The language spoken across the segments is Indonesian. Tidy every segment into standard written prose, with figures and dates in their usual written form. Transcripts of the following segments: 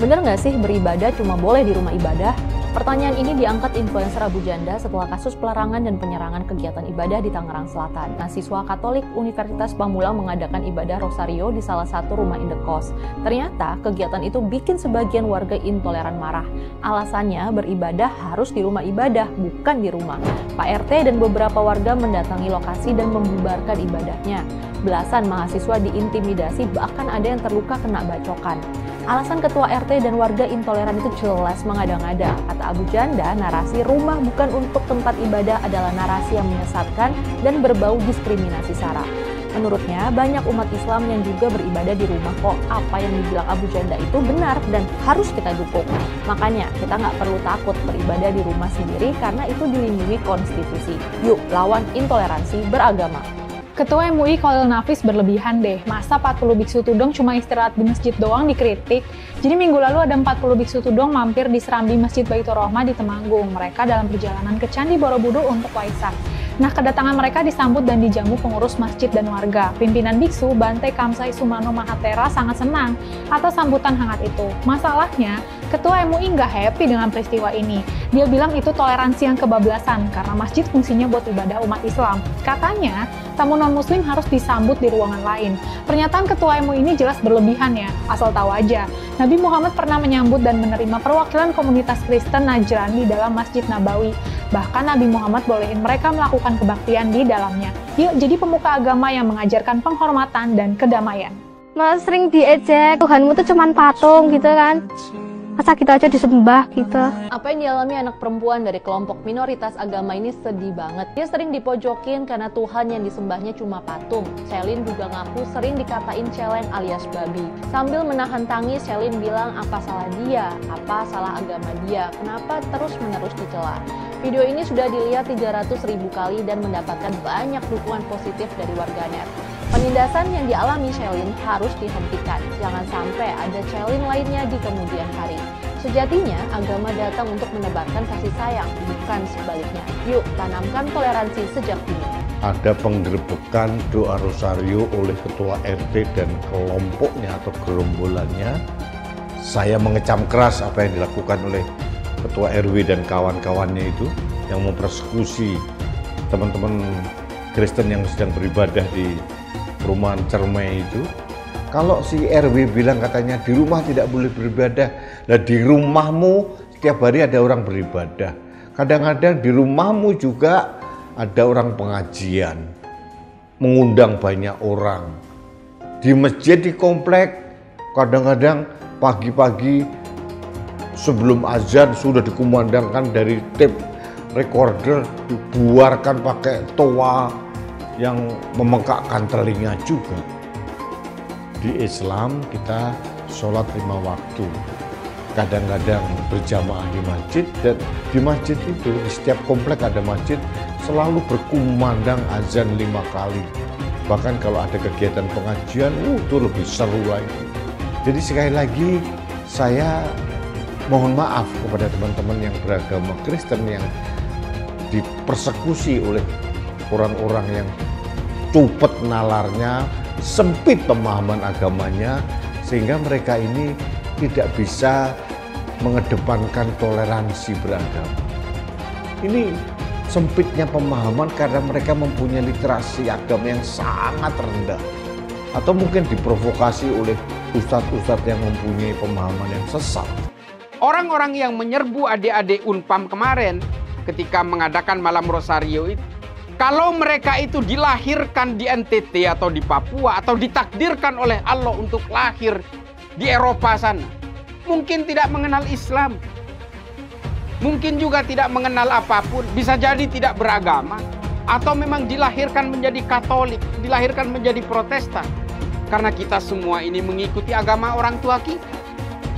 Bener nggak sih beribadah cuma boleh di rumah ibadah? Pertanyaan ini diangkat influencer Abu Janda setelah kasus pelarangan dan penyerangan kegiatan ibadah di Tangerang Selatan. Mahasiswa Katolik Universitas Pamulang mengadakan ibadah Rosario di salah satu rumah indekos. Ternyata kegiatan itu bikin sebagian warga intoleran marah. Alasannya beribadah harus di rumah ibadah, bukan di rumah. Pak RT dan beberapa warga mendatangi lokasi dan membubarkan ibadahnya. Belasan mahasiswa diintimidasi, bahkan ada yang terluka kena bacokan. Alasan ketua RT dan warga intoleran itu jelas mengada-ngada. Kata Abu Janda, narasi rumah bukan untuk tempat ibadah adalah narasi yang menyesatkan dan berbau diskriminasi SARA. Menurutnya, banyak umat Islam yang juga beribadah di rumah kok. Apa yang dibilang Abu Janda itu benar dan harus kita dukung. Makanya, kita nggak perlu takut beribadah di rumah sendiri karena itu dilindungi konstitusi. Yuk, lawan intoleransi beragama. Ketua MUI Khalil Nafis berlebihan deh, masa 40 biksu tudong cuma istirahat di masjid doang dikritik. Jadi minggu lalu ada 40 biksu tudong mampir di serambi Masjid Baitur Rahmah di Temanggung. Mereka dalam perjalanan ke Candi Borobudur untuk Waisak. Nah, kedatangan mereka disambut dan dijamu pengurus masjid dan warga. Pimpinan biksu, Bante Kamsai Sumano Mahatera sangat senang atas sambutan hangat itu. Masalahnya, Ketua MUI nggak happy dengan peristiwa ini. Dia bilang itu toleransi yang kebablasan karena masjid fungsinya buat ibadah umat Islam. Katanya, tamu non-muslim harus disambut di ruangan lain. Pernyataan Ketua MUI ini jelas berlebihan ya, asal tahu aja. Nabi Muhammad pernah menyambut dan menerima perwakilan komunitas Kristen Najran di dalam Masjid Nabawi. Bahkan Nabi Muhammad bolehin mereka melakukan kebaktian di dalamnya. Yuk jadi pemuka agama yang mengajarkan penghormatan dan kedamaian. Mas sering diejek, Tuhanmu tuh cuman patung gitu kan. Masa gitu aja disembah gitu. Apa yang dialami anak perempuan dari kelompok minoritas agama ini sedih banget. Dia sering dipojokin karena Tuhan yang disembahnya cuma patung. Shelin juga ngaku sering dikatain celeng alias babi. Sambil menahan tangis, Shelin bilang apa salah dia, apa salah agama dia, kenapa terus-menerus dicela. Video ini sudah dilihat 300.000 kali dan mendapatkan banyak dukungan positif dari warganet. Penindasan yang dialami Shelin harus dihentikan. Jangan sampai ada Shelin lainnya di kemudian hari. Sejatinya, agama datang untuk menebarkan kasih sayang, bukan sebaliknya. Yuk, tanamkan toleransi sejak dini. Ada penggerbekan doa Rosario oleh Ketua RT dan kelompoknya atau gerombolannya. Saya mengecam keras apa yang dilakukan oleh Ketua RW dan kawan-kawannya itu yang mempersekusi teman-teman Kristen yang sedang beribadah di perumahan Cermai itu. Kalau si RW bilang katanya di rumah tidak boleh beribadah, nah di rumahmu setiap hari ada orang beribadah. Kadang-kadang di rumahmu juga ada orang pengajian, mengundang banyak orang. Di masjid di komplek, kadang-kadang pagi-pagi sebelum azan sudah dikumandangkan dari tape recorder, dibuarkan pakai toa yang memengkakkan telinga juga. Di Islam kita sholat 5 waktu, kadang-kadang berjamaah di masjid, dan di masjid itu di setiap komplek ada masjid selalu berkumandang azan 5 kali. Bahkan kalau ada kegiatan pengajian, itu lebih seru lagi. Jadi sekali lagi saya mohon maaf kepada teman-teman yang beragama Kristen yang dipersekusi oleh orang-orang yang cupet nalarnya, sempit pemahaman agamanya, sehingga mereka ini tidak bisa mengedepankan toleransi beragama. Ini sempitnya pemahaman karena mereka mempunyai literasi agama yang sangat rendah, atau mungkin diprovokasi oleh ustadz-ustadz yang mempunyai pemahaman yang sesat. Orang-orang yang menyerbu adik-adik Unpam kemarin ketika mengadakan malam Rosario itu, kalau mereka itu dilahirkan di NTT atau di Papua atau ditakdirkan oleh Allah untuk lahir di Eropa sana, mungkin tidak mengenal Islam, mungkin juga tidak mengenal apapun, bisa jadi tidak beragama, atau memang dilahirkan menjadi Katolik, dilahirkan menjadi Protestan. Karena kita semua ini mengikuti agama orang tua kita.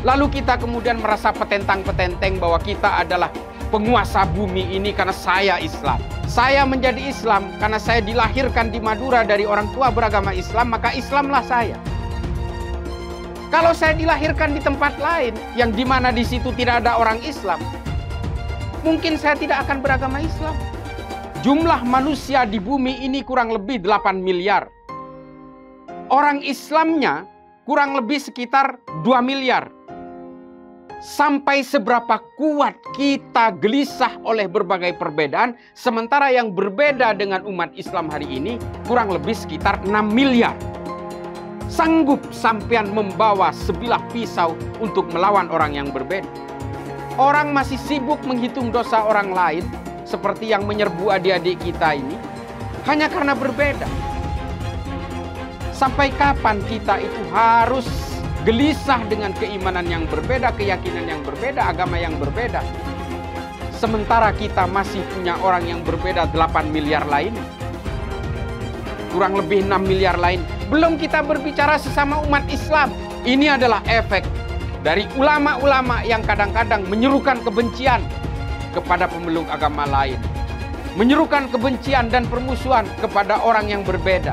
Lalu kita kemudian merasa petentang-petenteng bahwa kita adalah penguasa bumi ini karena saya Islam. Saya menjadi Islam karena saya dilahirkan di Madura dari orang tua beragama Islam, maka Islamlah saya. Kalau saya dilahirkan di tempat lain yang dimana di situ tidak ada orang Islam, mungkin saya tidak akan beragama Islam. Jumlah manusia di bumi ini kurang lebih 8 miliar. Orang Islamnya kurang lebih sekitar 2 miliar. Sampai seberapa kuat kita gelisah oleh berbagai perbedaan, sementara yang berbeda dengan umat Islam hari ini kurang lebih sekitar 6 miliar. Sanggup sampean membawa sebilah pisau untuk melawan orang yang berbeda? Orang masih sibuk menghitung dosa orang lain, seperti yang menyerbu adik-adik kita ini, hanya karena berbeda. Sampai kapan kita itu harus gelisah dengan keimanan yang berbeda, keyakinan yang berbeda, agama yang berbeda, sementara kita masih punya orang yang berbeda 8 miliar lain, kurang lebih 6 miliar lain. Belum kita berbicara sesama umat Islam. Ini adalah efek dari ulama-ulama yang kadang-kadang menyerukan kebencian kepada pemeluk agama lain, menyerukan kebencian dan permusuhan kepada orang yang berbeda.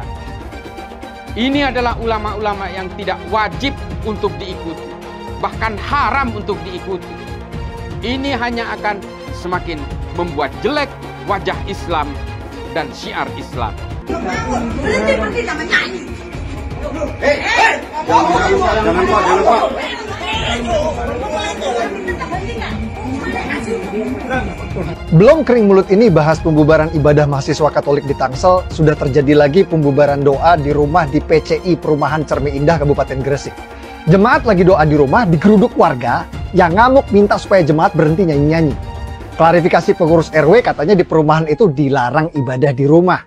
Ini adalah ulama-ulama yang tidak wajib untuk diikuti, bahkan haram untuk diikuti. Ini hanya akan semakin membuat jelek wajah Islam dan syiar Islam. Belum kering mulut ini bahas pembubaran ibadah mahasiswa Katolik di Tangsel, sudah terjadi lagi pembubaran doa di rumah di PCI Perumahan Cermi Indah Kabupaten Gresik. Jemaat lagi doa di rumah, digeruduk warga yang ngamuk minta supaya jemaat berhenti nyanyi-nyanyi. Klarifikasi pengurus RW katanya di perumahan itu dilarang ibadah di rumah.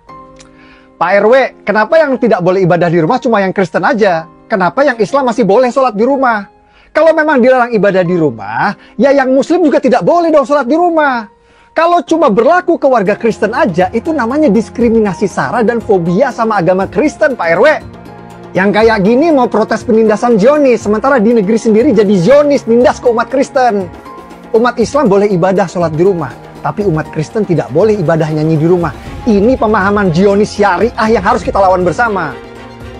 Pak RW, kenapa yang tidak boleh ibadah di rumah cuma yang Kristen aja? Kenapa yang Islam masih boleh sholat di rumah? Kalau memang dilarang ibadah di rumah, ya yang Muslim juga tidak boleh dong sholat di rumah. Kalau cuma berlaku ke warga Kristen aja, itu namanya diskriminasi SARA dan fobia sama agama Kristen, Pak RW. Yang kayak gini mau protes penindasan Zionis, sementara di negeri sendiri jadi Zionis, nindas ke umat Kristen. Umat Islam boleh ibadah sholat di rumah, tapi umat Kristen tidak boleh ibadah nyanyi di rumah. Ini pemahaman Zionis syariah yang harus kita lawan bersama.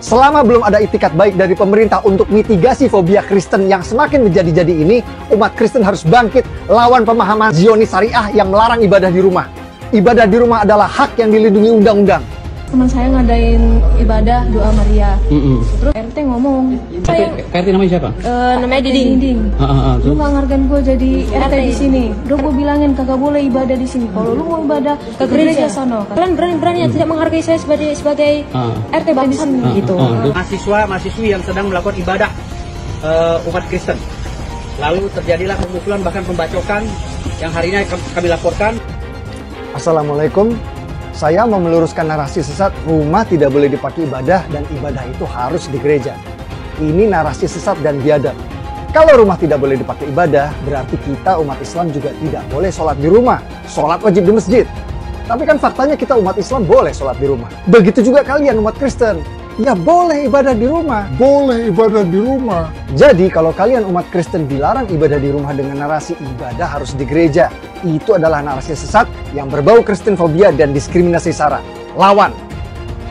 Selama belum ada itikat baik dari pemerintah untuk mitigasi fobia Kristen yang semakin menjadi-jadi ini, umat Kristen harus bangkit lawan pemahaman Zionis syariah yang melarang ibadah di rumah. Ibadah di rumah adalah hak yang dilindungi undang-undang. Teman saya ngadain ibadah doa Maria. Terus RT ngomong, RT namanya siapa? Namanya Diding. Lu nggak ngargain gue jadi RT di sini. Udah gue bilangin kagak boleh ibadah di sini. Kalau lu mau ibadah ke gereja sono. Kalian berani tidak menghargai saya sebagai RT di sini gitu. Mahasiswa-mahasiswi yang sedang melakukan ibadah umat Kristen. Lalu terjadilah pemukulan bahkan pembacokan yang hari ini kami laporkan. Assalamualaikum. Saya mau meluruskan narasi sesat rumah tidak boleh dipakai ibadah dan ibadah itu harus di gereja. Ini narasi sesat dan biadab. Kalau rumah tidak boleh dipakai ibadah, berarti kita umat Islam juga tidak boleh sholat di rumah. Sholat wajib di masjid. Tapi kan faktanya kita umat Islam boleh sholat di rumah. Begitu juga kalian umat Kristen. Ya boleh ibadah di rumah. Boleh ibadah di rumah. Jadi kalau kalian umat Kristen dilarang ibadah di rumah dengan narasi ibadah harus di gereja, itu adalah narasi sesat yang berbau Kristen fobia dan diskriminasi SARA. Lawan.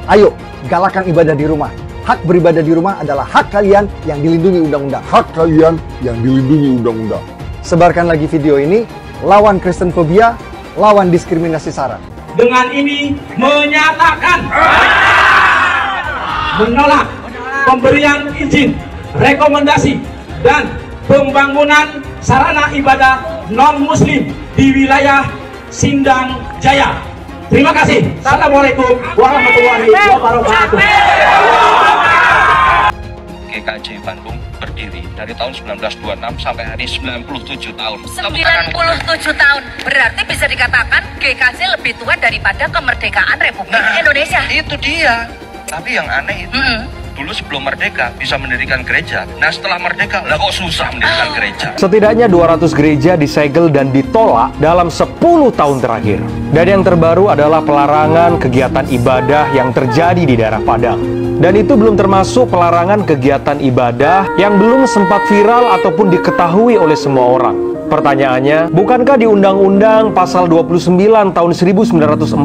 Ayo, galakan ibadah di rumah. Hak beribadah di rumah adalah hak kalian yang dilindungi undang-undang. Hak kalian yang dilindungi undang-undang. Sebarkan lagi video ini, lawan Kristen fobia, lawan diskriminasi SARA. Dengan ini menyatakan menolak pemberian izin, rekomendasi, dan pembangunan sarana ibadah non-muslim di wilayah Sindang Jaya. Terima kasih. Assalamualaikum warahmatullahi wabarakatuh. GKJ Bandung berdiri dari tahun 1926 sampai hari 97 tahun. 97 tahun. Berarti bisa dikatakan GKJ lebih tua daripada kemerdekaan Republik Indonesia. Itu dia. Tapi yang aneh itu, dulu sebelum merdeka bisa mendirikan gereja. Nah setelah merdeka, lah kok susah mendirikan gereja. Setidaknya 200 gereja disegel dan ditolak dalam 10 tahun terakhir. Dan yang terbaru adalah pelarangan kegiatan ibadah yang terjadi di daerah Padang. Dan itu belum termasuk pelarangan kegiatan ibadah yang belum sempat viral ataupun diketahui oleh semua orang. Pertanyaannya, bukankah di Undang-Undang Pasal 29 tahun 1945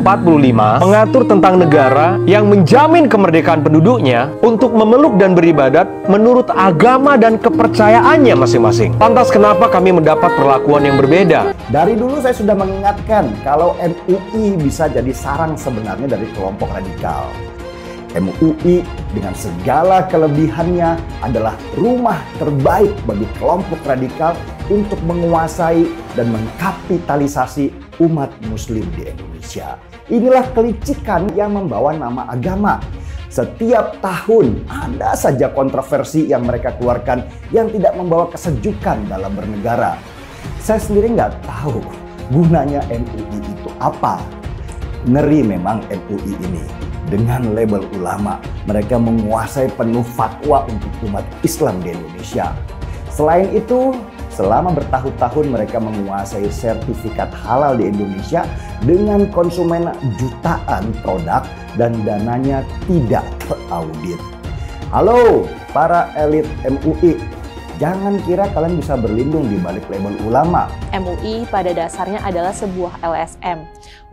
mengatur tentang negara yang menjamin kemerdekaan penduduknya untuk memeluk dan beribadat menurut agama dan kepercayaannya masing-masing? Lantas kenapa kami mendapat perlakuan yang berbeda? Dari dulu saya sudah mengingatkan kalau MUI bisa jadi sarang sebenarnya dari kelompok radikal. MUI dengan segala kelebihannya adalah rumah terbaik bagi kelompok radikal untuk menguasai dan mengkapitalisasi umat muslim di Indonesia. Inilah kelicikan yang membawa nama agama. Setiap tahun ada saja kontroversi yang mereka keluarkan yang tidak membawa kesejukan dalam bernegara. Saya sendiri nggak tahu gunanya MUI itu apa. Ngeri memang MUI ini. Dengan label ulama, mereka menguasai penuh fatwa untuk umat Islam di Indonesia. Selain itu, selama bertahun-tahun mereka menguasai sertifikat halal di Indonesia dengan konsumen jutaan produk dan dananya tidak teraudit. Halo para elit MUI, jangan kira kalian bisa berlindung di balik label ulama. MUI pada dasarnya adalah sebuah LSM.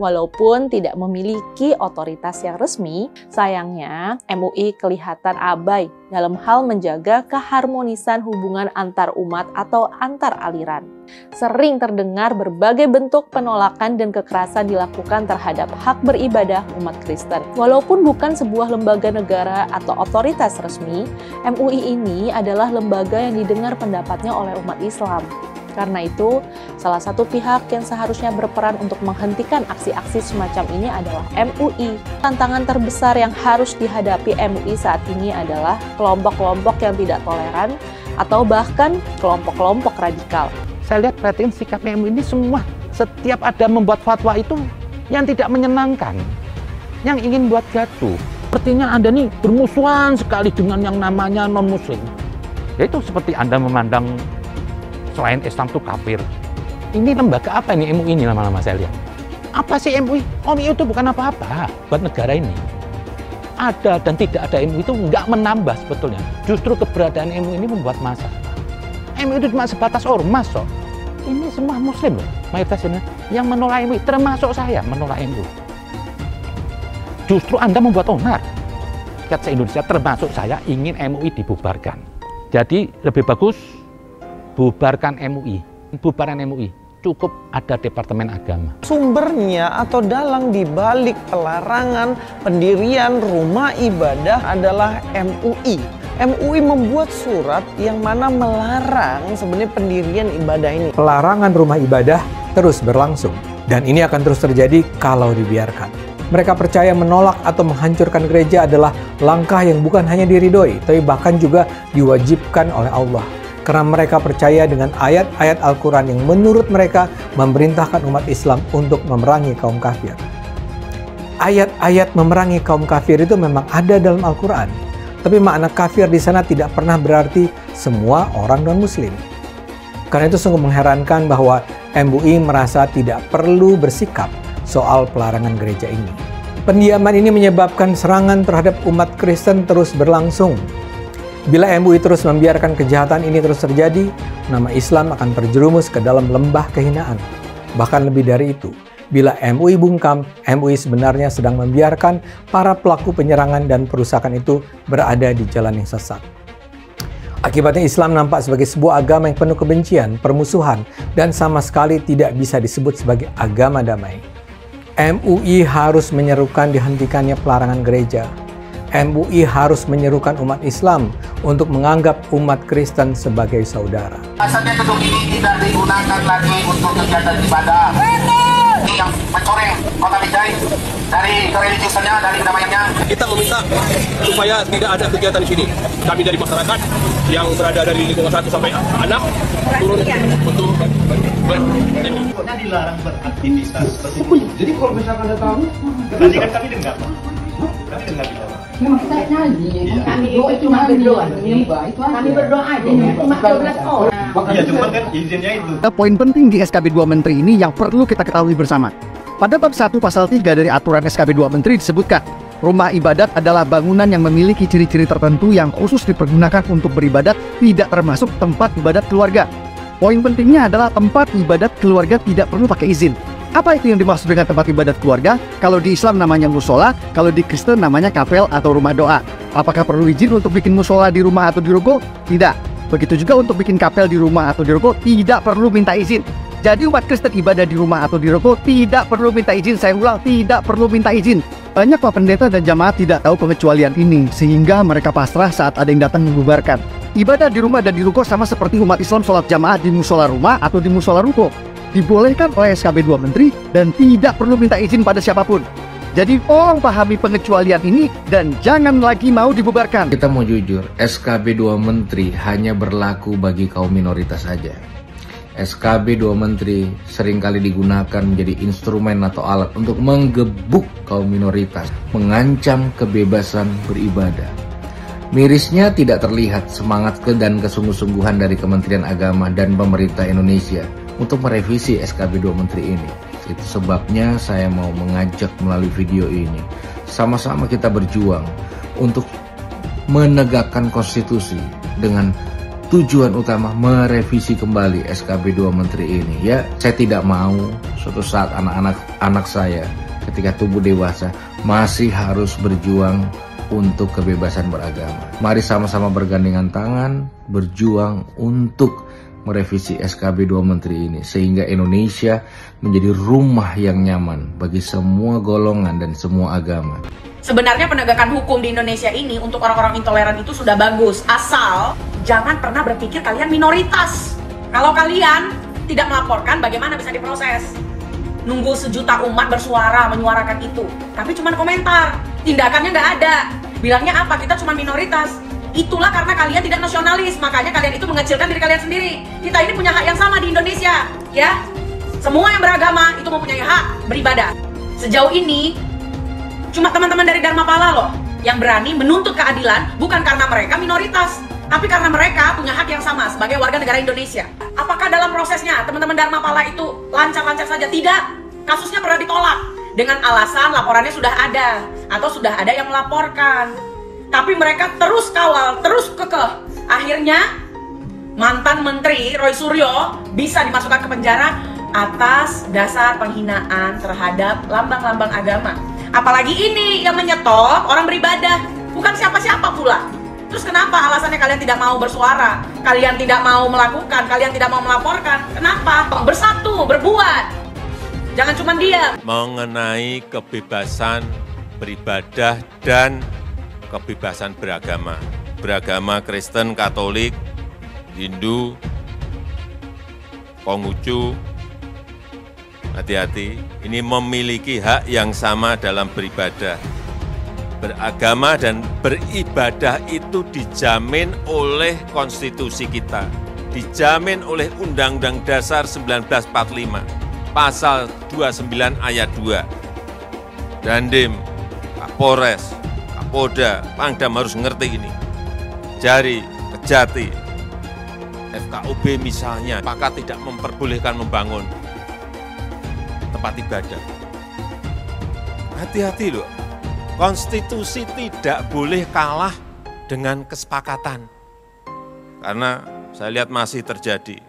Walaupun tidak memiliki otoritas yang resmi, sayangnya MUI kelihatan abai dalam hal menjaga keharmonisan hubungan antar umat atau antar aliran. Sering terdengar berbagai bentuk penolakan dan kekerasan dilakukan terhadap hak beribadah umat Kristen. Walaupun bukan sebuah lembaga negara atau otoritas resmi, MUI ini adalah lembaga yang didengar pendapatnya oleh umat Islam. Karena itu, salah satu pihak yang seharusnya berperan untuk menghentikan aksi-aksi semacam ini adalah MUI. Tantangan terbesar yang harus dihadapi MUI saat ini adalah kelompok-kelompok yang tidak toleran atau bahkan kelompok-kelompok radikal. Saya lihat perhatiin sikap MUI ini semua, setiap ada membuat fatwa itu yang tidak menyenangkan, yang ingin buat gaduh. Sepertinya Anda nih bermusuhan sekali dengan yang namanya non-muslim. Yaitu seperti Anda memandang selain Islam itu kafir. Ini lembaga apa ini MUI ini lama-lama saya lihat? Apa sih MUI? MUI itu bukan apa-apa buat negara ini. Ada dan tidak ada MUI itu nggak menambah sebetulnya. Justru keberadaan MUI ini membuat masalah. MUI itu cuma sebatas ormas kok. Ini semua muslim loh, mayoritas ini yang menolak MUI, termasuk saya menolak MUI. Justru Anda membuat onar. Rakyat se-Indonesia termasuk saya ingin MUI dibubarkan. Jadi lebih bagus bubarkan MUI. Bubaran MUI cukup ada Departemen Agama. Sumbernya atau dalang dibalik pelarangan pendirian rumah ibadah adalah MUI. MUI membuat surat yang mana melarang sebenarnya pendirian ibadah ini. Pelarangan rumah ibadah terus berlangsung dan ini akan terus terjadi kalau dibiarkan. Mereka percaya menolak atau menghancurkan gereja adalah langkah yang bukan hanya diridhoi, tapi bahkan juga diwajibkan oleh Allah. Karena mereka percaya dengan ayat-ayat Al-Quran yang menurut mereka memerintahkan umat Islam untuk memerangi kaum kafir. Ayat-ayat memerangi kaum kafir itu memang ada dalam Al-Quran. Tapi makna kafir di sana tidak pernah berarti semua orang non-muslim. Karena itu sungguh mengherankan bahwa MUI merasa tidak perlu bersikap soal pelarangan gereja ini. Pendiaman ini menyebabkan serangan terhadap umat Kristen terus berlangsung. Bila MUI terus membiarkan kejahatan ini terus terjadi, nama Islam akan terjerumus ke dalam lembah kehinaan. Bahkan lebih dari itu, bila MUI bungkam, MUI sebenarnya sedang membiarkan para pelaku penyerangan dan perusakan itu berada di jalan yang sesat. Akibatnya Islam nampak sebagai sebuah agama yang penuh kebencian, permusuhan, dan sama sekali tidak bisa disebut sebagai agama damai. MUI harus menyerukan dihentikannya pelarangan gereja. MUI harus menyerukan umat Islam untuk menganggap umat Kristen sebagai saudara. Asalnya gedung ini tidak digunakan lagi untuk kegiatan ibadah. Ini yang mencoreng kota Binjai dari kereligiusannya, dari kedamaiannya. Kita meminta supaya tidak ada kegiatan di sini. Kami dari masyarakat yang berada dari lingkungan 1 sampai 6 turun untuk Pokoknya dilarang beraktivitas. Jadi kalau misalkan ada tamu, tadi kan kami dengar. Kami dengar di bawah. Kami berdoa aja, cuma 12 orang. Ya cuma kan izinnya itu. Poin penting di SKB 2 Menteri ini yang perlu kita ketahui bersama. Pada bab 1 pasal 3 dari aturan SKB 2 Menteri disebutkan, rumah ibadat adalah bangunan yang memiliki ciri-ciri tertentu yang khusus dipergunakan untuk beribadat, tidak termasuk tempat ibadat keluarga. Poin pentingnya adalah tempat ibadat keluarga tidak perlu pakai izin. Apa itu yang dimaksud dengan tempat ibadat keluarga? Kalau di Islam namanya musola, kalau di Kristen namanya kapel atau rumah doa. Apakah perlu izin untuk bikin musola di rumah atau di ruko? Tidak. Begitu juga untuk bikin kapel di rumah atau di ruko, tidak perlu minta izin. Jadi umat Kristen ibadah di rumah atau di ruko tidak perlu minta izin. Saya ulang, tidak perlu minta izin. Banyak Pak Pendeta dan jamaat tidak tahu pengecualian ini, sehingga mereka pasrah saat ada yang datang membubarkan. Ibadah di rumah dan di ruko sama seperti umat Islam sholat jamaah di musola rumah atau di musola ruko. Dibolehkan oleh SKB 2 Menteri dan tidak perlu minta izin pada siapapun. Jadi tolong pahami pengecualian ini dan jangan lagi mau dibubarkan. Kita mau jujur, SKB 2 Menteri hanya berlaku bagi kaum minoritas saja. SKB 2 Menteri seringkali digunakan menjadi instrumen atau alat untuk menggebuk kaum minoritas, mengancam kebebasan beribadah. Mirisnya tidak terlihat semangat dan kesungguh-sungguhan dari Kementerian Agama dan pemerintah Indonesia untuk merevisi SKB 2 Menteri ini. Itu sebabnya saya mau mengajak melalui video ini, sama-sama kita berjuang untuk menegakkan konstitusi dengan tujuan utama merevisi kembali SKB 2 Menteri ini. Ya, saya tidak mau suatu saat anak saya ketika tumbuh dewasa masih harus berjuang untuk kebebasan beragama. Mari sama-sama bergandengan tangan berjuang untuk merevisi SKB 2 Menteri ini sehingga Indonesia menjadi rumah yang nyaman bagi semua golongan dan semua agama. Sebenarnya penegakan hukum di Indonesia ini untuk orang-orang intoleran itu sudah bagus, asal jangan pernah berpikir kalian minoritas. Kalau kalian tidak melaporkan, bagaimana bisa diproses? Nunggu sejuta umat bersuara, menyuarakan itu, tapi cuma komentar, tindakannya nggak ada. Bilangnya apa? Kita cuma minoritas. Itulah karena kalian tidak nasionalis, makanya kalian itu mengecilkan diri kalian sendiri. Kita ini punya hak yang sama di Indonesia, ya. Semua yang beragama itu mempunyai hak beribadah. Sejauh ini, cuma teman-teman dari Dharma Pala loh yang berani menuntut keadilan, bukan karena mereka minoritas, tapi karena mereka punya hak yang sama sebagai warga negara Indonesia. Apakah dalam prosesnya teman-teman Dharma Pala itu lancar-lancar saja? Tidak. Kasusnya pernah ditolak dengan alasan laporannya sudah ada atau sudah ada yang melaporkan. Tapi mereka terus kawal, terus kekeh. Akhirnya mantan Menteri Roy Suryo bisa dimasukkan ke penjara atas dasar penghinaan terhadap lambang-lambang agama. Apalagi ini yang menyetop orang beribadah, bukan siapa-siapa pula. Terus kenapa alasannya kalian tidak mau bersuara? Kalian tidak mau melakukan, kalian tidak mau melaporkan. Kenapa? Bersatu, berbuat. Jangan cuma diam. Mengenai kebebasan beribadah dan kebebasan beragama. Beragama Kristen, Katolik, Hindu, Konghucu, hati-hati, ini memiliki hak yang sama dalam beribadah. Beragama dan beribadah itu dijamin oleh konstitusi kita, dijamin oleh Undang-Undang Dasar 1945, Pasal 29 ayat 2. Dandim, Kapolres, Kapolda, Pangdam harus ngerti ini. Jari, Kejati, FKUB misalnya, apakah tidak memperbolehkan membangun tempat ibadah? Hati-hati loh. Konstitusi tidak boleh kalah dengan kesepakatan. Karena saya lihat masih terjadi.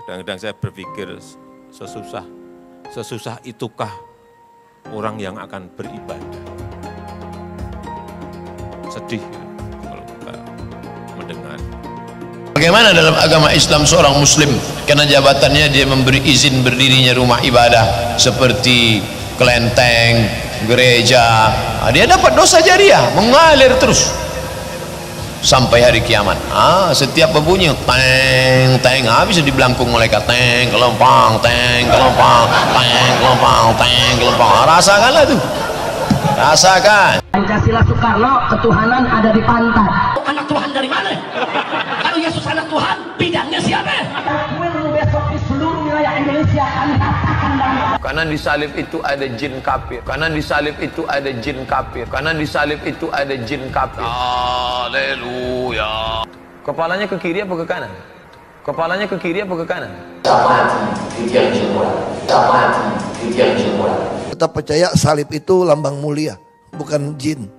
Kadang-kadang saya berpikir sesusah itukah orang yang akan beribadah. Sedih kalau kita mendengar. Bagaimana dalam agama Islam seorang muslim karena jabatannya dia memberi izin berdirinya rumah ibadah seperti kelenteng, gereja, dia dapat dosa jariah mengalir terus sampai hari kiamat. Setiap berbunyi teng teng bisa dibelangkung malaikat, teng kelompang, teng kelompang, teng kelompang, teng kelompang. Rasakanlah tuh, rasakan. Pancasila Soekarno, ketuhanan ada di pantat. Anak Tuhan dari mana? Kalau Yesus anak Tuhan, bidangnya siapa? Besok di seluruh wilayah Indonesia kami katakan dalam. Karena di salib itu ada jin kafir. Karena di salib itu ada jin kafir. Karena di salib itu ada jin kafir. Haleluya. Kepalanya ke kiri apa ke kanan? Kepalanya ke kiri apa ke kanan? Kita percaya salib itu lambang mulia, bukan jin.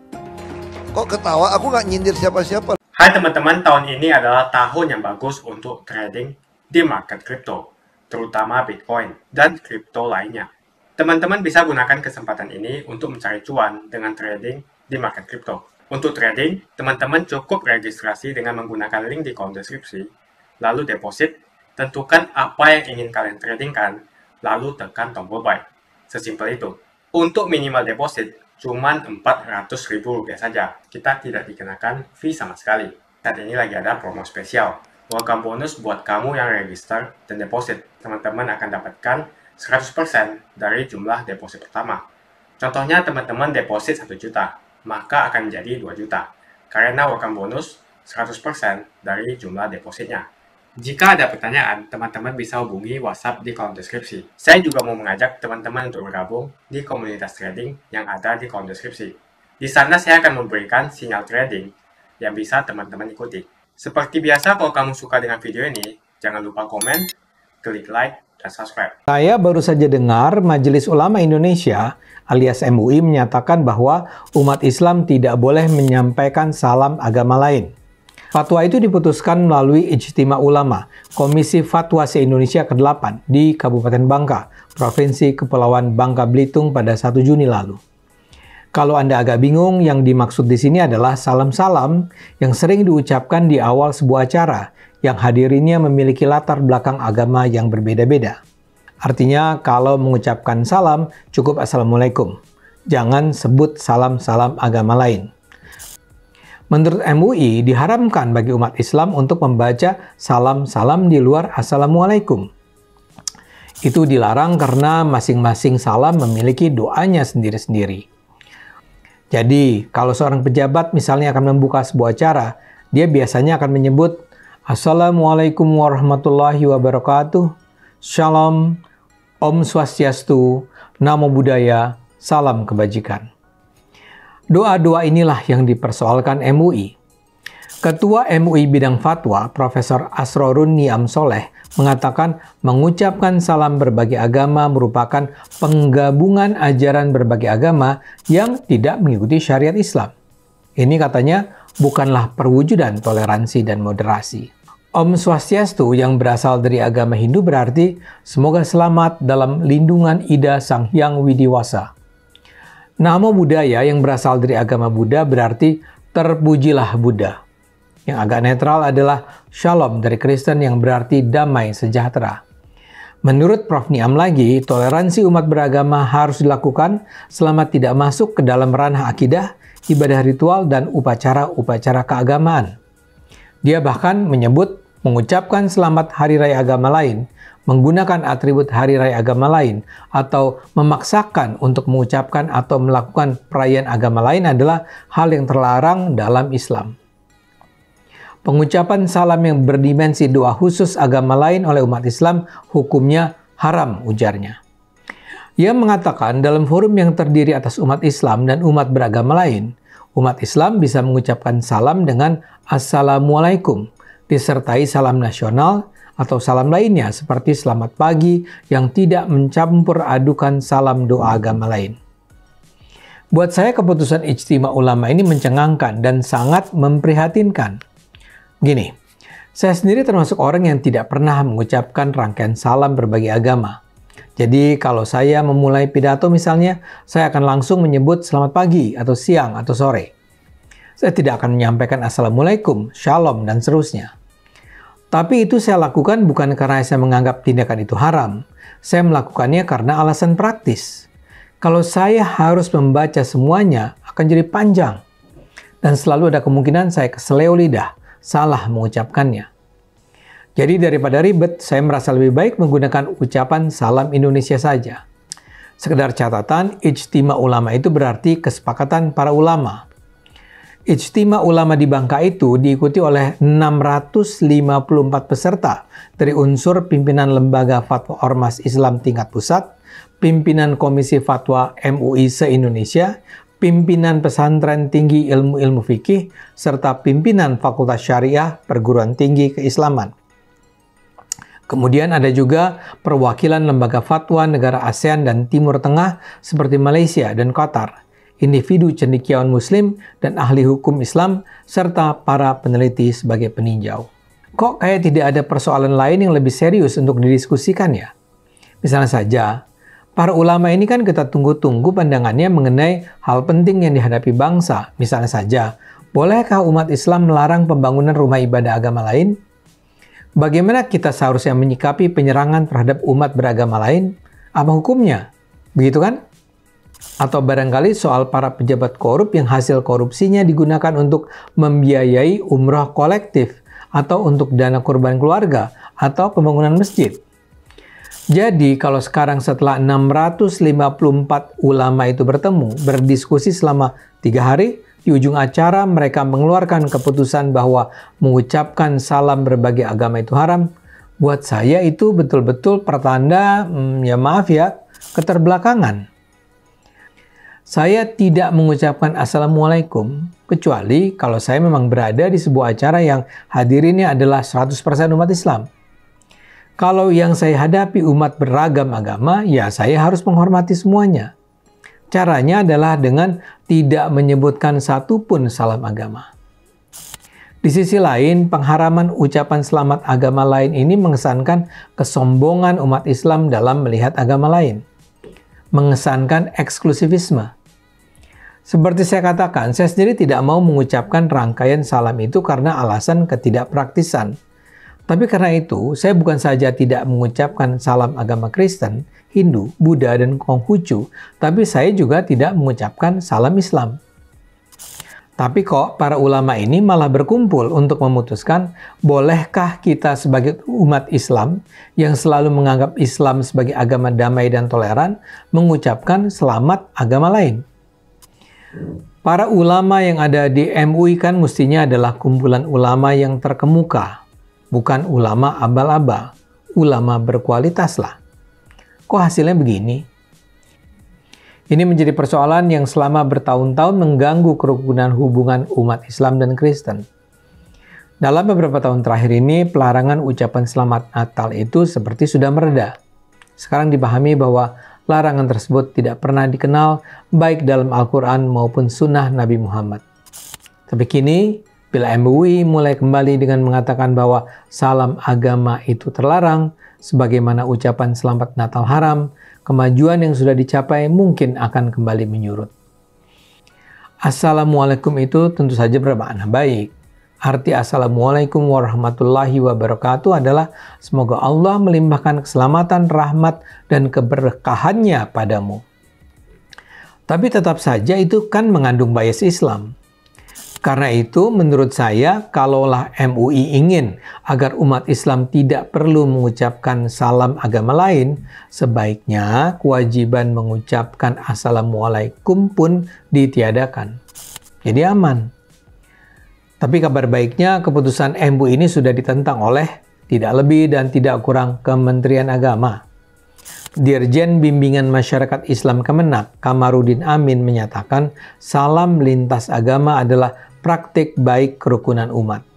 Kok ketawa? Aku nggak nyindir siapa-siapa. Hai teman-teman, tahun ini adalah tahun yang bagus untuk trading di market kripto, terutama Bitcoin dan kripto lainnya. Teman-teman bisa gunakan kesempatan ini untuk mencari cuan dengan trading di market kripto. Untuk trading, teman-teman cukup registrasi dengan menggunakan link di kolom deskripsi, lalu deposit, tentukan apa yang ingin kalian tradingkan, lalu tekan tombol buy. Sesimpel itu. Untuk minimal deposit, cuman Rp400.000 saja. Kita tidak dikenakan fee sama sekali. Saat ini lagi ada promo spesial. Welcome bonus buat kamu yang register dan deposit. Teman-teman akan dapatkan 100% dari jumlah deposit pertama. Contohnya teman-teman deposit 1 juta, maka akan menjadi 2 juta. Karena welcome bonus 100% dari jumlah depositnya. Jika ada pertanyaan, teman-teman bisa hubungi WhatsApp di kolom deskripsi. Saya juga mau mengajak teman-teman untuk bergabung di komunitas trading yang ada di kolom deskripsi. Di sana saya akan memberikan sinyal trading yang bisa teman-teman ikuti. Seperti biasa, kalau kamu suka dengan video ini, jangan lupa komen, klik like, dan subscribe. Saya baru saja dengar Majelis Ulama Indonesia alias MUI menyatakan bahwa umat Islam tidak boleh menyampaikan salam agama lain. Fatwa itu diputuskan melalui Ijtima Ulama, Komisi Fatwa se-Indonesia ke-8 di Kabupaten Bangka, Provinsi Kepulauan Bangka Belitung pada 1 Juni lalu. Kalau Anda agak bingung, yang dimaksud di sini adalah salam-salam yang sering diucapkan di awal sebuah acara yang hadirinnya memiliki latar belakang agama yang berbeda-beda. Artinya, kalau mengucapkan salam, cukup Assalamualaikum. Jangan sebut salam-salam agama lain. Menurut MUI, diharamkan bagi umat Islam untuk membaca salam-salam di luar Assalamualaikum. Itu dilarang karena masing-masing salam memiliki doanya sendiri-sendiri. Jadi, kalau seorang pejabat misalnya akan membuka sebuah acara, dia biasanya akan menyebut Assalamualaikum warahmatullahi wabarakatuh, Shalom, Om Swastiastu, Namo Buddhaya, Salam Kebajikan. Doa-doa inilah yang dipersoalkan MUI. Ketua MUI Bidang Fatwa, Profesor Asrorun Niam Soleh, mengatakan mengucapkan salam berbagai agama merupakan penggabungan ajaran berbagai agama yang tidak mengikuti syariat Islam. Ini katanya bukanlah perwujudan toleransi dan moderasi. Om Swastiastu yang berasal dari agama Hindu berarti semoga selamat dalam lindungan Ida Sang Hyang Widiwasa. Namo Buddhaya yang berasal dari agama Buddha berarti terpujilah Buddha. Yang agak netral adalah Shalom dari Kristen yang berarti damai sejahtera. Menurut Prof. Niam lagi, toleransi umat beragama harus dilakukan selama tidak masuk ke dalam ranah akidah, ibadah ritual, dan upacara-upacara keagamaan. Dia bahkan menyebut mengucapkan selamat hari raya agama lain, menggunakan atribut hari raya agama lain, atau memaksakan untuk mengucapkan atau melakukan perayaan agama lain adalah hal yang terlarang dalam Islam. Pengucapan salam yang berdimensi doa khusus agama lain oleh umat Islam hukumnya haram, ujarnya. Ia mengatakan dalam forum yang terdiri atas umat Islam dan umat beragama lain, umat Islam bisa mengucapkan salam dengan Assalamualaikum, disertai salam nasional atau salam lainnya seperti selamat pagi yang tidak mencampur adukan salam doa agama lain. Buat saya keputusan Ijtima Ulama ini mencengangkan dan sangat memprihatinkan. Gini, saya sendiri termasuk orang yang tidak pernah mengucapkan rangkaian salam berbagai agama. Jadi kalau saya memulai pidato misalnya, saya akan langsung menyebut selamat pagi atau siang atau sore. Saya tidak akan menyampaikan Assalamualaikum, Shalom, dan seterusnya. Tapi itu saya lakukan bukan karena saya menganggap tindakan itu haram. Saya melakukannya karena alasan praktis. Kalau saya harus membaca semuanya, akan jadi panjang. Dan selalu ada kemungkinan saya keseleo lidah, salah mengucapkannya. Jadi daripada ribet, saya merasa lebih baik menggunakan ucapan salam Indonesia saja. Sekedar catatan, Ijtima Ulama itu berarti kesepakatan para ulama. Ijtima Ulama di Bangka itu diikuti oleh 654 peserta dari unsur pimpinan lembaga fatwa Ormas Islam tingkat pusat, pimpinan Komisi Fatwa MUI se-Indonesia, pimpinan pesantren tinggi ilmu-ilmu fikih, serta pimpinan Fakultas Syariah Perguruan Tinggi Keislaman. Kemudian ada juga perwakilan lembaga fatwa negara ASEAN dan Timur Tengah seperti Malaysia dan Qatar, individu cendekiawan Muslim dan ahli hukum Islam, serta para peneliti sebagai peninjau. Kok kayak tidak ada persoalan lain yang lebih serius untuk didiskusikan ya? Misalnya saja, para ulama ini kan kita tunggu-tunggu pandangannya mengenai hal penting yang dihadapi bangsa. Misalnya saja, bolehkah umat Islam melarang pembangunan rumah ibadah agama lain? Bagaimana kita seharusnya menyikapi penyerangan terhadap umat beragama lain? Apa hukumnya? Begitu kan? Atau barangkali soal para pejabat korup yang hasil korupsinya digunakan untuk membiayai umroh kolektif, atau untuk dana kurban keluarga, atau pembangunan masjid. Jadi kalau sekarang setelah 654 ulama itu bertemu, berdiskusi selama 3 hari, di ujung acara mereka mengeluarkan keputusan bahwa mengucapkan salam berbagai agama itu haram, buat saya itu betul-betul pertanda, ya maaf ya, keterbelakangan. Saya tidak mengucapkan Assalamualaikum, kecuali kalau saya memang berada di sebuah acara yang hadirinnya adalah 100% umat Islam. Kalau yang saya hadapi umat beragam agama, ya saya harus menghormati semuanya. Caranya adalah dengan tidak menyebutkan satupun salam agama. Di sisi lain, pengharaman ucapan selamat agama lain ini mengesankan kesombongan umat Islam dalam melihat agama lain. Mengesankan eksklusivisme. Seperti saya katakan, saya sendiri tidak mau mengucapkan rangkaian salam itu karena alasan ketidakpraktisan. Tapi karena itu, saya bukan saja tidak mengucapkan salam agama Kristen, Hindu, Buddha, dan Konghucu, tapi saya juga tidak mengucapkan salam Islam. Tapi kok para ulama ini malah berkumpul untuk memutuskan, bolehkah kita sebagai umat Islam yang selalu menganggap Islam sebagai agama damai dan toleran, mengucapkan selamat agama lain? Para ulama yang ada di MUI kan mestinya adalah kumpulan ulama yang terkemuka, bukan ulama abal-abal, ulama berkualitas lah. Kok hasilnya begini? Ini menjadi persoalan yang selama bertahun-tahun mengganggu kerukunan hubungan umat Islam dan Kristen. Dalam beberapa tahun terakhir ini, pelarangan ucapan selamat Natal itu seperti sudah mereda. Sekarang dipahami bahwa larangan tersebut tidak pernah dikenal baik dalam Al-Quran maupun Sunnah Nabi Muhammad. Tapi kini, bila MUI mulai kembali dengan mengatakan bahwa salam agama itu terlarang, sebagaimana ucapan selamat Natal haram, kemajuan yang sudah dicapai mungkin akan kembali menyurut. Assalamualaikum itu tentu saja bermakna baik. Arti Assalamualaikum warahmatullahi wabarakatuh adalah semoga Allah melimpahkan keselamatan, rahmat, dan keberkahannya padamu. Tapi tetap saja itu kan mengandung bias Islam. Karena itu, menurut saya, kalaulah MUI ingin agar umat Islam tidak perlu mengucapkan salam agama lain, sebaiknya kewajiban mengucapkan Assalamualaikum pun ditiadakan. Jadi aman. Tapi kabar baiknya, keputusan MUI ini sudah ditentang oleh tidak lebih dan tidak kurang Kementerian Agama. Dirjen Bimbingan Masyarakat Islam Kemenak, Kamarudin Amin menyatakan salam lintas agama adalah praktik baik kerukunan umat.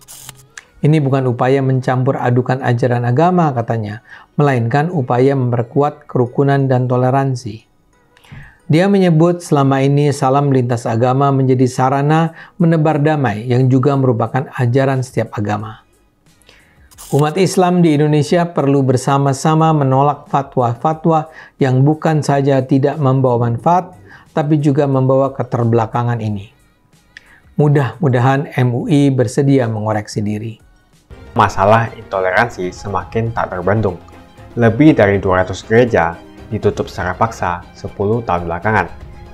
Ini bukan upaya mencampur adukan ajaran agama katanya, melainkan upaya memperkuat kerukunan dan toleransi. Dia menyebut selama ini salam lintas agama menjadi sarana menebar damai yang juga merupakan ajaran setiap agama. Umat Islam di Indonesia perlu bersama-sama menolak fatwa-fatwa yang bukan saja tidak membawa manfaat, tapi juga membawa keterbelakangan ini. Mudah-mudahan MUI bersedia mengoreksi diri. Masalah intoleransi semakin tak terbendung. Lebih dari 200 gereja ditutup secara paksa 10 tahun belakangan.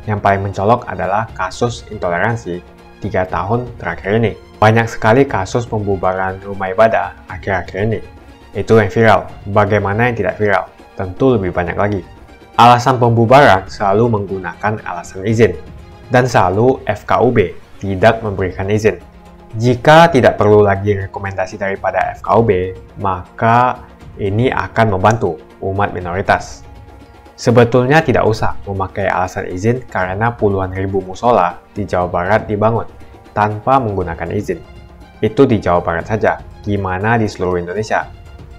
Yang paling mencolok adalah kasus intoleransi 3 tahun terakhir ini. Banyak sekali kasus pembubaran rumah ibadah akhir-akhir ini. Itu yang viral. Bagaimana yang tidak viral? Tentu lebih banyak lagi. Alasan pembubaran selalu menggunakan alasan izin. Dan selalu FKUB tidak memberikan izin. Jika tidak perlu lagi rekomendasi daripada FKUB, maka ini akan membantu umat minoritas. Sebetulnya tidak usah memakai alasan izin karena puluhan ribu musola di Jawa Barat dibangun tanpa menggunakan izin. Itu di Jawa Barat saja, gimana di seluruh Indonesia?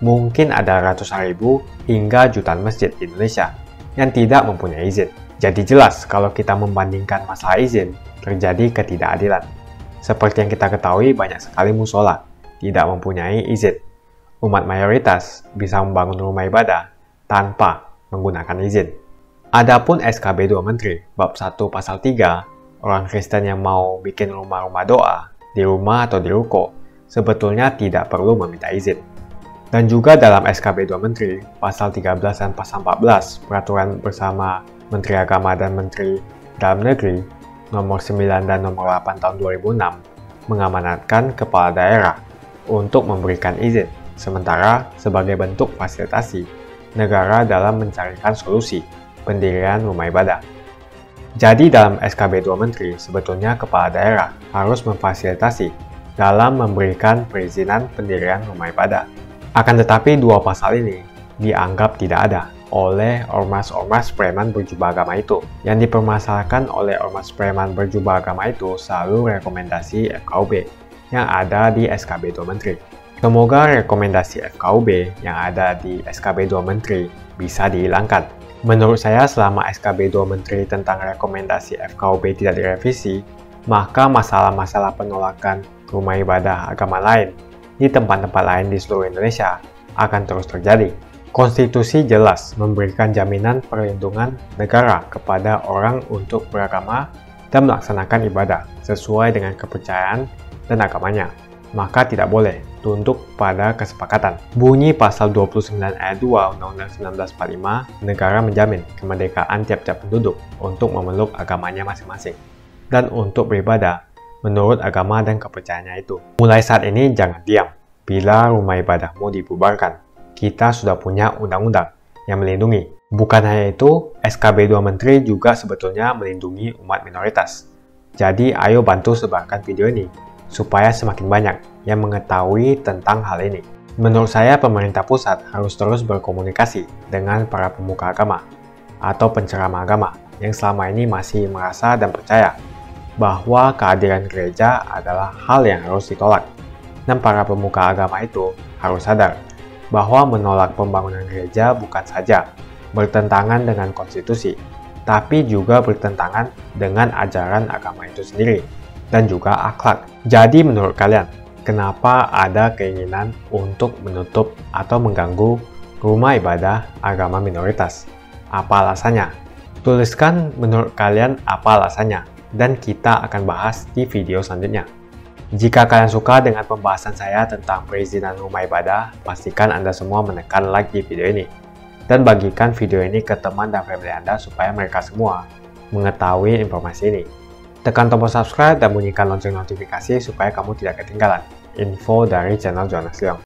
Mungkin ada ratusan ribu hingga jutaan masjid di Indonesia yang tidak mempunyai izin. Jadi jelas kalau kita membandingkan masalah izin, terjadi ketidakadilan. Seperti yang kita ketahui, banyak sekali musola tidak mempunyai izin. Umat mayoritas bisa membangun rumah ibadah tanpa menggunakan izin. Adapun SKB 2 Menteri, bab 1 pasal 3, orang Kristen yang mau bikin rumah-rumah doa di rumah atau di ruko, sebetulnya tidak perlu meminta izin. Dan juga dalam SKB 2 Menteri, pasal 13 dan pasal 14, Peraturan Bersama Menteri Agama dan Menteri Dalam Negeri, nomor 9 dan nomor 8 tahun 2006, mengamanatkan kepala daerah untuk memberikan izin, sementara sebagai bentuk fasilitasi negara dalam mencarikan solusi pendirian rumah ibadah. Jadi dalam SKB 2 Menteri, sebetulnya kepala daerah harus memfasilitasi dalam memberikan perizinan pendirian rumah ibadah. Akan tetapi dua pasal ini dianggap tidak ada oleh ormas-ormas preman berjubah agama itu. Yang dipermasalahkan oleh ormas preman berjubah agama itu selalu rekomendasi FKUB yang ada di SKB 2 Menteri. Semoga rekomendasi FKUB yang ada di SKB 2 Menteri bisa dihilangkan. Menurut saya, selama SKB 2 Menteri tentang rekomendasi FKUB tidak direvisi, maka masalah-masalah penolakan rumah ibadah agama lain di tempat-tempat lain di seluruh Indonesia akan terus terjadi. Konstitusi jelas memberikan jaminan perlindungan negara kepada orang untuk beragama dan melaksanakan ibadah sesuai dengan kepercayaan dan agamanya. Maka tidak boleh tunduk pada kesepakatan. Bunyi pasal 29 ayat 2 Undang-Undang 1945, negara menjamin kemerdekaan tiap-tiap penduduk untuk memeluk agamanya masing-masing dan untuk beribadah menurut agama dan kepercayaannya itu. Mulai saat ini jangan diam. Bila rumah ibadahmu dibubarkan, kita sudah punya undang-undang yang melindungi. Bukan hanya itu, SKB 2 Menteri juga sebetulnya melindungi umat minoritas. Jadi ayo bantu sebarkan video ini supaya semakin banyak yang mengetahui tentang hal ini. Menurut saya, pemerintah pusat harus terus berkomunikasi dengan para pemuka agama atau penceramah agama yang selama ini masih merasa dan percaya bahwa kehadiran gereja adalah hal yang harus ditolak. Dan para pemuka agama itu harus sadar bahwa menolak pembangunan gereja bukan saja bertentangan dengan konstitusi, tapi juga bertentangan dengan ajaran agama itu sendiri dan juga akhlak. Jadi menurut kalian, kenapa ada keinginan untuk menutup atau mengganggu rumah ibadah agama minoritas? Apa alasannya? Tuliskan menurut kalian apa alasannya, dan kita akan bahas di video selanjutnya. Jika kalian suka dengan pembahasan saya tentang perizinan rumah ibadah, pastikan Anda semua menekan like di video ini. Dan bagikan video ini ke teman dan family Anda supaya mereka semua mengetahui informasi ini. Tekan tombol subscribe dan bunyikan lonceng notifikasi supaya kamu tidak ketinggalan info dari channel Jonas Leong.